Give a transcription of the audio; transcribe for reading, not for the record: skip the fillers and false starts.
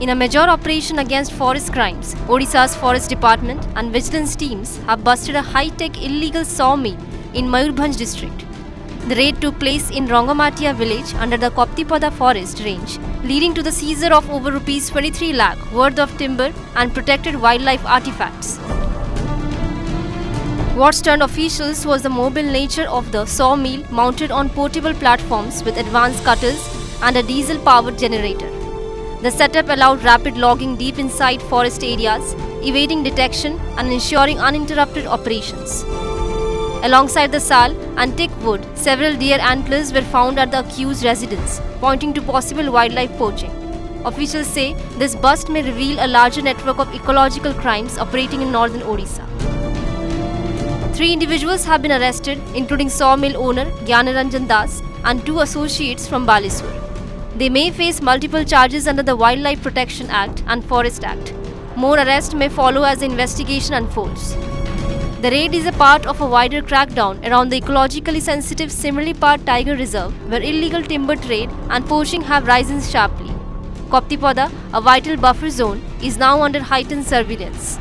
In a major operation against forest crimes, Odisha's Forest Department and Vigilance teams have busted a high-tech illegal sawmill in Mayurbhanj district. The raid took place in Rangamatia village under the Koptipada forest range, leading to the seizure of over Rs 23 lakh worth of timber and protected wildlife artifacts. What stunned officials was the mobile nature of the sawmill, mounted on portable platforms with advanced cutters and a diesel-powered generator. The setup allowed rapid logging deep inside forest areas, evading detection and ensuring uninterrupted operations. Alongside the sal and thick wood, several deer antlers were found at the accused residence, pointing to possible wildlife poaching. Officials say this bust may reveal a larger network of ecological crimes operating in northern Odisha. 3 individuals have been arrested, including sawmill owner Gyanaranjan Das and 2 associates from Baleswar. They may face multiple charges under the Wildlife Protection Act and Forest Act. More arrests may follow as the investigation unfolds. The raid is a part of a wider crackdown around the ecologically sensitive Similipad Tiger Reserve, where illegal timber trade and poaching have risen sharply. Koptipada, a vital buffer zone, is now under heightened surveillance.